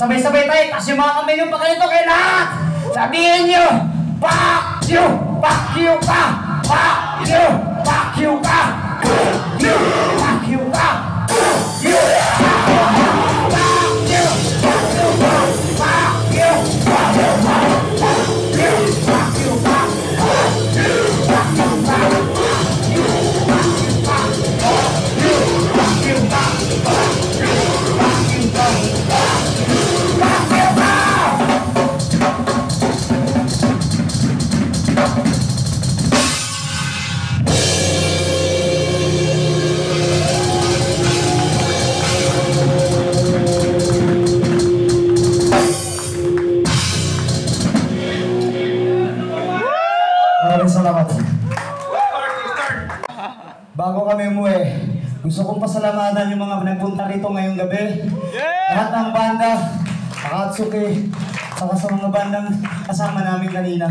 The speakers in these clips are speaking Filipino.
Sabay-sabay tayo, tas yung mga kamay nyo pa ganito kay lahat. Sabihin nyo, fuck you, fuck you ka, fuck you, fuck you ka, fuck you, fuck you ka, fuck you, Bago kami umuwi, gusto kong pasalamatan yung mga nagpunta rito ngayong gabi. Lahat ng banda, Akatsuki, saka sa mga bandang kasama namin kanina.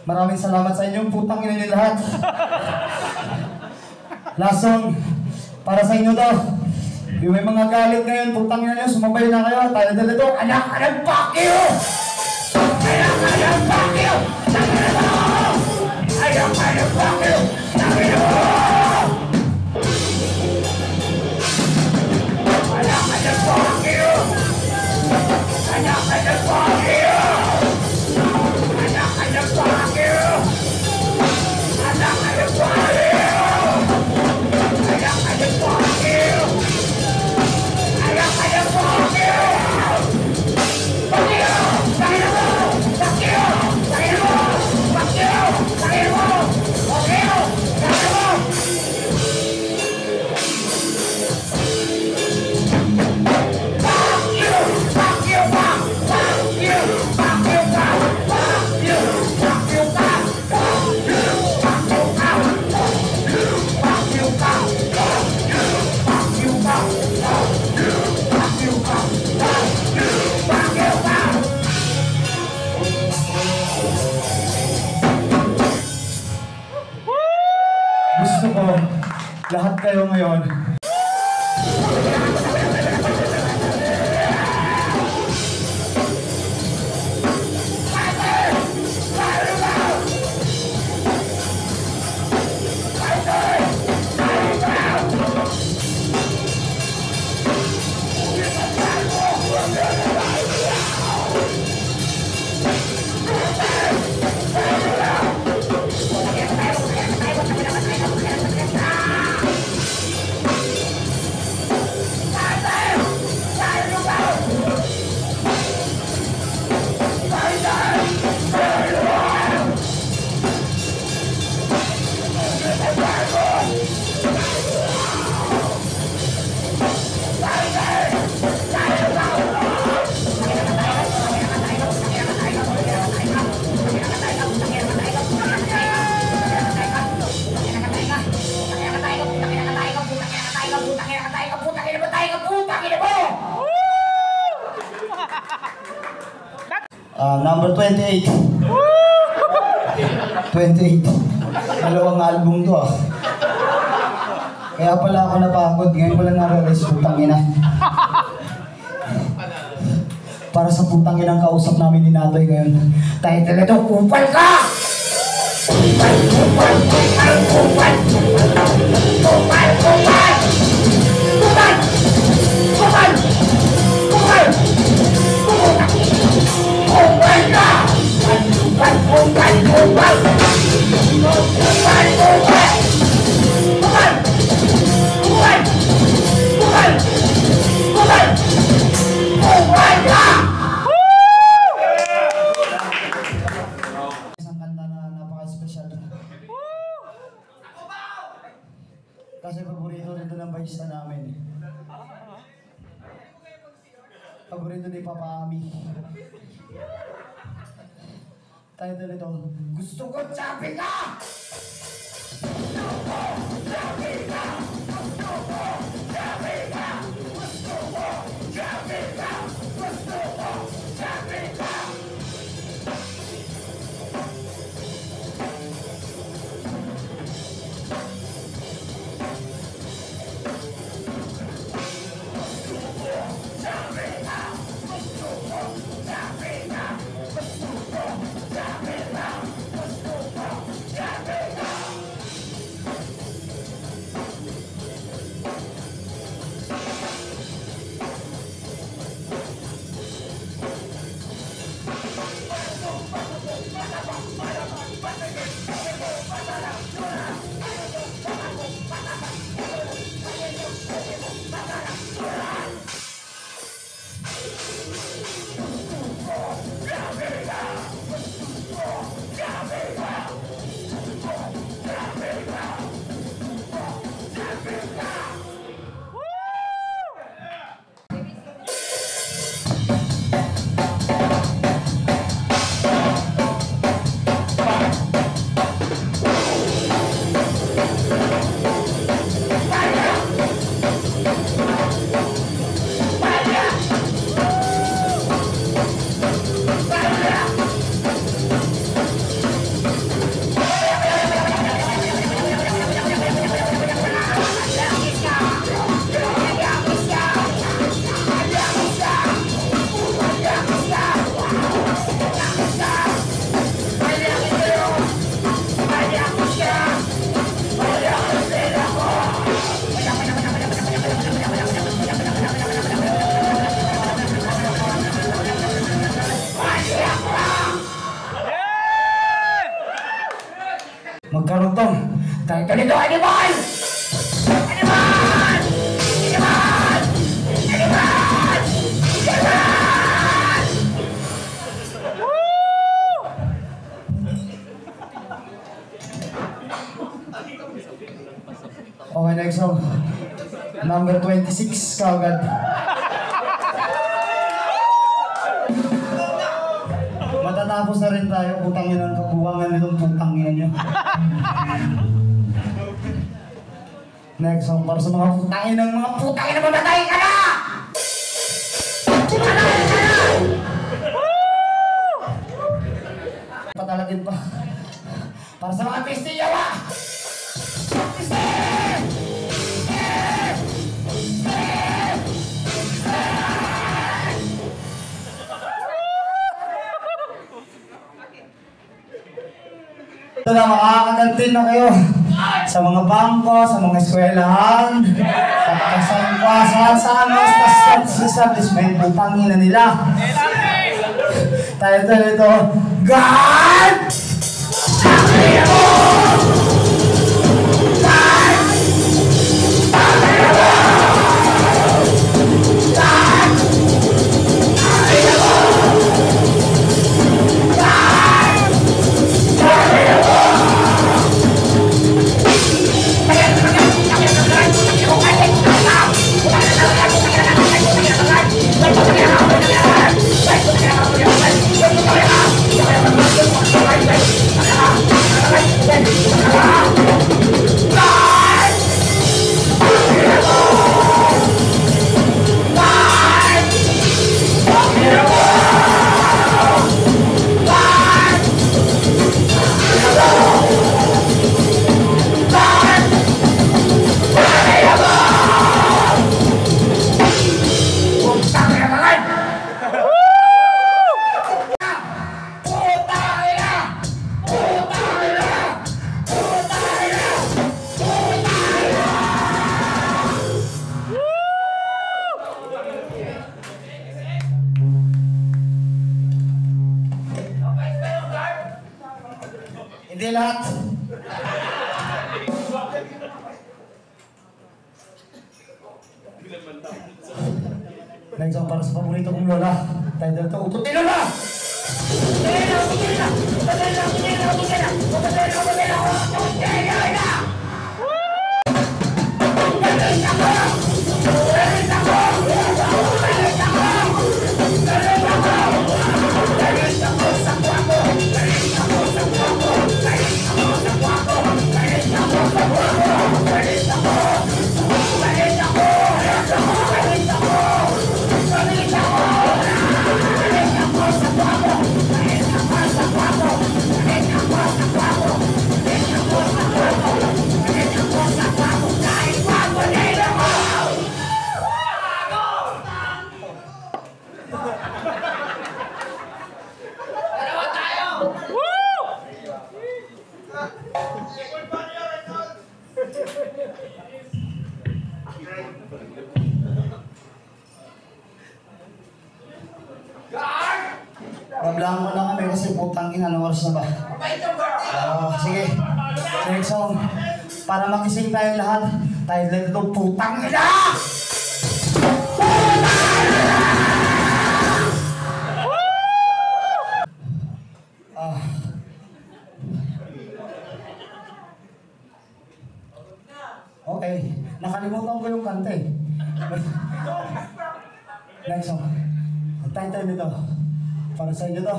Maraming salamat sa inyong putang ina niyo lahat. Last song, para sa inyo daw. Yung may mga galit ngayon, putang ina niyo, sumabay na kayo. Tayo dala ito, anak, fuck you! Anak, fuck you! Anak, fuck you! Gusto ko, lahat kayo ngayon, number 28. 28. Dalawang album to ah. Kaya pala ako napagod. Ngayon ko lang na-realize putang ina. Para sa putang inang kausap namin ni Natoy ngayon. Title ito, kupal ka! Kupal, kupal, kupal, kupal! Kupal, kupal! Kupal! Kupal! Kupal! Kupal ka! Kupal, kupal, kupal! Kupal, kupal! Kupal! Kupal! Kupal! Kupal! Kupal ka! Isang kanta na napaka-special. Kasi paborito rin ng barista namin. Paborito ni Papa Ami. Title nito, gusto ko chapi ka! Gusto ko chapi ka! Gusto ko chapi ka! Gusto ko chapi ka! Gusto ko chapi ka! Chapi ka! Ganito, animal! Animal! Animal! Animal! Animal! Okay, next song. Number 26 kaagad. Matatapos na rin tayo. Putangin ang kabukangan nitong putangin nyo. Next song para sa mga putangin ng mga putangin na mamatay ka na! Mamatay ka na! Patalagin pa. Para sa mga pisti yawa! Pisti! Ito na, makakagantin na kayo sa mga bangko, sa mga eskwelahan, saan sa establishment, putangin na nila. Tayo ito, God! Sakriya mo! God! Sakriya mo! God! Sakriya mo! God! Sakriya mo! Hindi lahat. Next song para sa paborito kong lola. Tayo dito, ututin lola! Bablaan mo lang kami kasi putangin, anong oras na ba? Sige, next song. Para makising tayong lahat, tayo lang ito, putangin na! Okay, nakalimutan ko yung kante. Next song. Ang title nito. Para sa inyo to.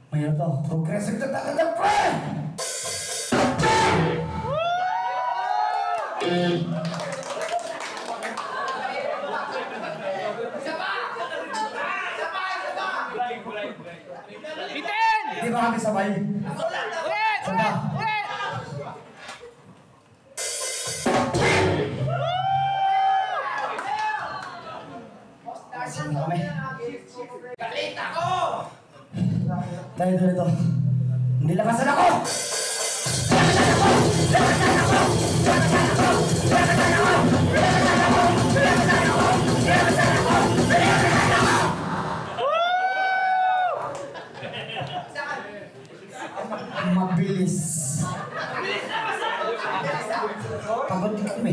Mayroon to. Progressive na takatang pre! Bitin! Hindi ba kami sabay? Ulit! Saba. Ulit! Saan na kami? Galit ako! Tayo dito. Hindi lakasan ako! Lakasan ako! Lakasan ako! Lakasan ako! Lakasan ako! Lakasan ako! Lakasan ako! Lakasan ako! Lakasan ako! Mabilis. Pagod din kami.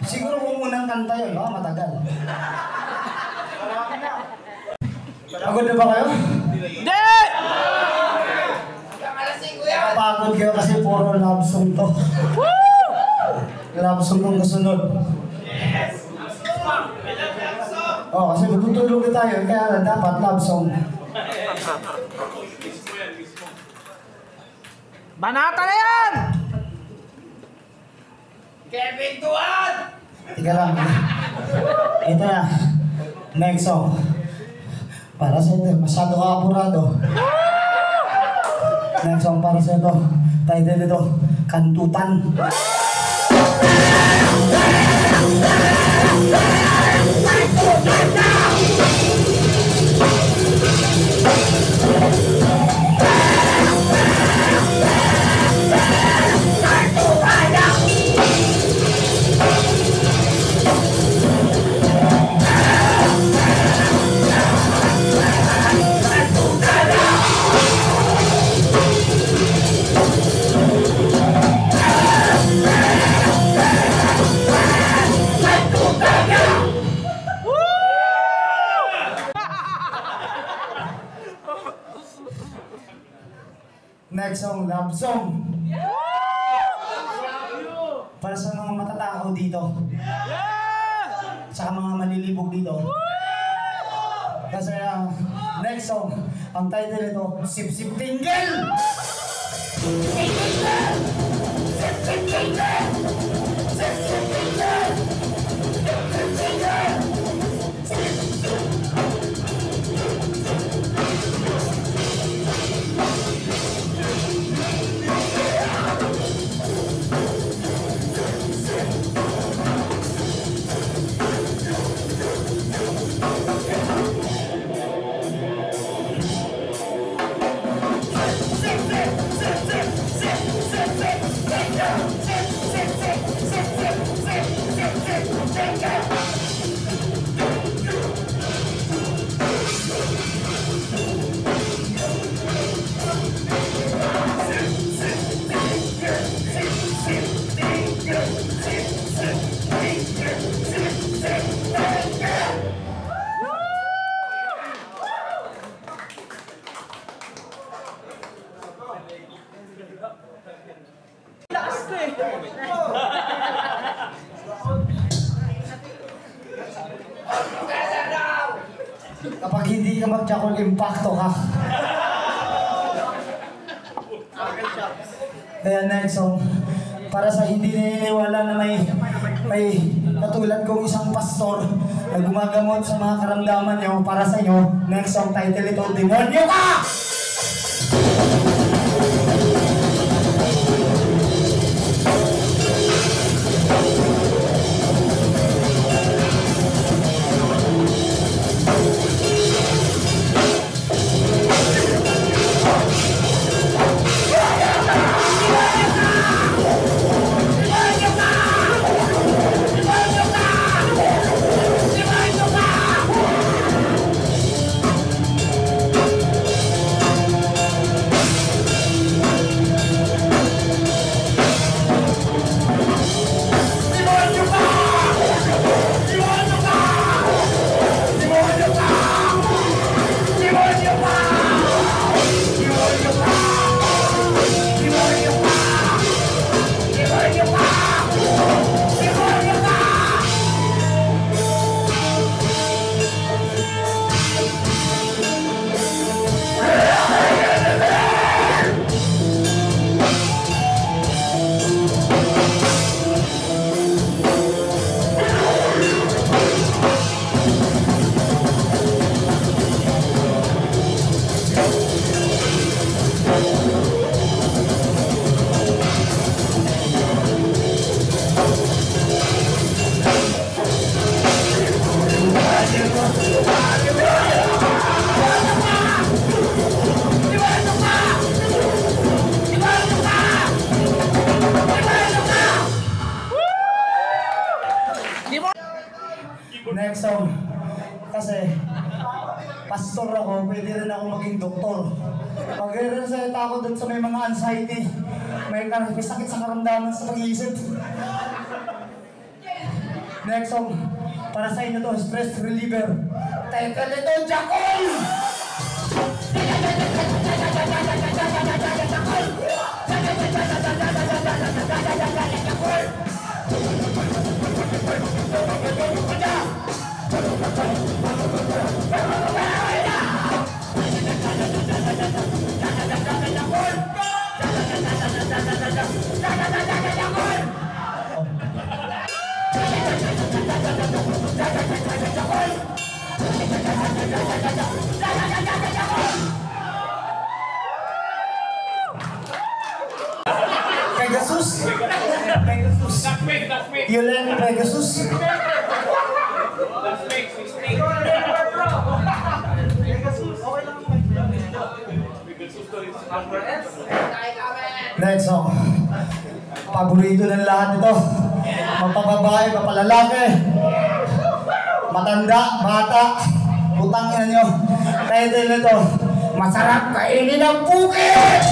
Siguro kung unang kanta yun, baka matagal. Pagod na ba kayo? Hindi! Pagod kayo kasi puro love song to. Love song tong kasunod. Oh, kasi magtutulog na tayo, kaya dapat love song. Banata na yan! Kevin Tuan! Tika lang. Ito na. Next song. Para sa ito, masyado ka apurado. Next song para sa ito. Title ito, Kantutan. Next song, love song. Para sa mga matatakaw dito. Sa mga malilibog dito. Kasi next song, ang title nito, Sip Sip Tingle! Sip Sip Tingle! Sip Sip Tingle! Sip Sip Tingle! Kapag hindi ka mag-jakol, impacto ka. Kaya next song, para sa hindi naniniwala na may katulad kong isang pastor na gumagamot sa mga karamdaman nyo, para sa inyo, next song title ito, Demonyo Ka! Next song. Kasi pastor ako, pwede rin ako maging doktor. Pag-reseta ako dun sa may mga anxiety, may sakit sa karamdaman sa pag-iisip. Next song, para sa inyo to, stress reliever. Teka nito, Jakol! Pegasus. You learn Pegasus. Next song. Paborito ng lahat ito. Mapababae, mapalalaki. Matanda, bata. Putangin nyo. Title nito. Masarap kainin ang bukit!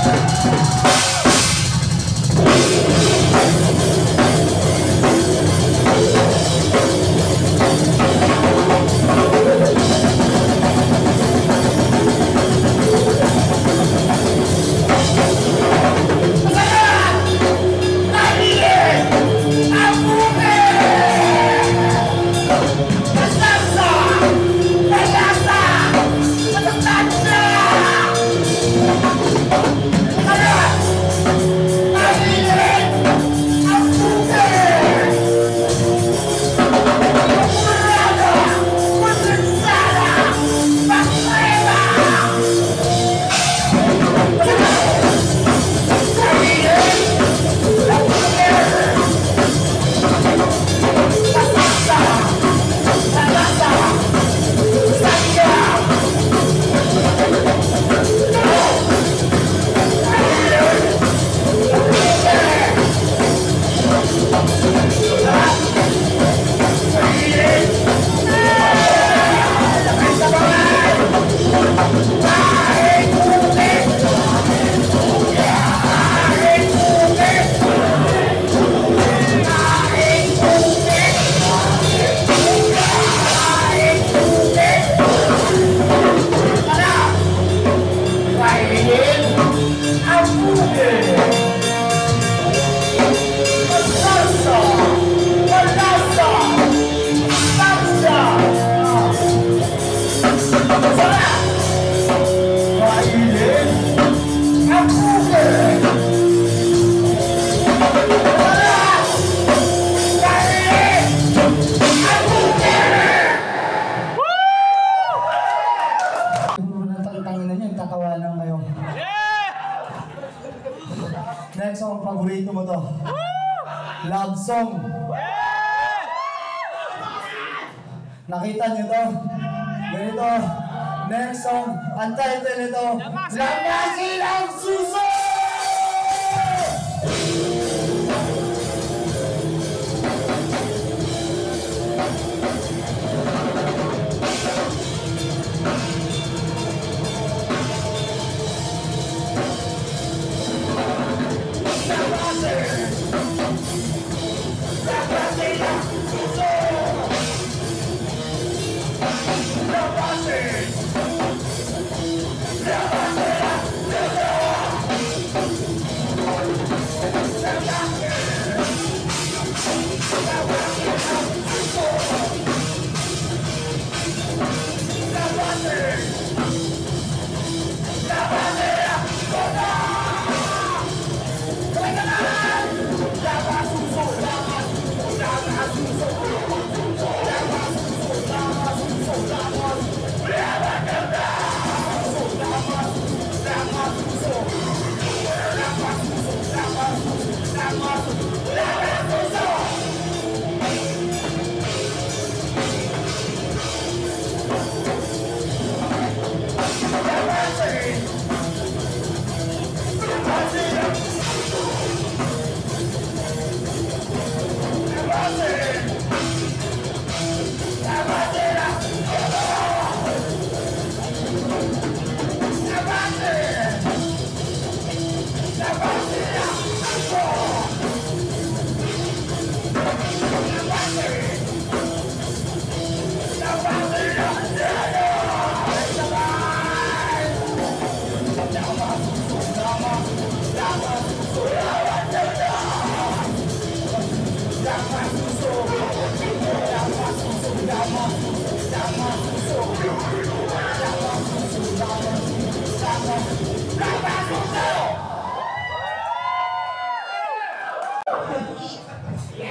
Next song, paborito mo to. Love song. Nakita niyo to? Ganito. Next song, ang title nito, Lamasin ang Suso!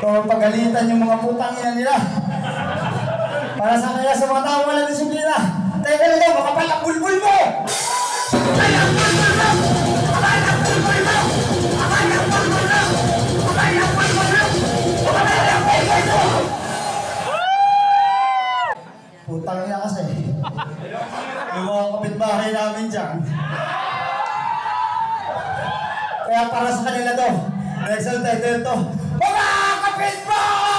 o pagalitan yung mga putang ina nila. Para sa kaya sa mga tao walang disiplina. Teka lang daw, makapal ang bulbul mo! Makapal ang bulbul mo! Makapal ang bulbul mo! Makapal ang bulbul mo! Makapal ang bulbul mo! Makapal ang bulbul mo! Putang ina kasi. Yung mga kapitbahay namin dyan. Kaya para sa kanila to, next time title to, mga kapitbahay!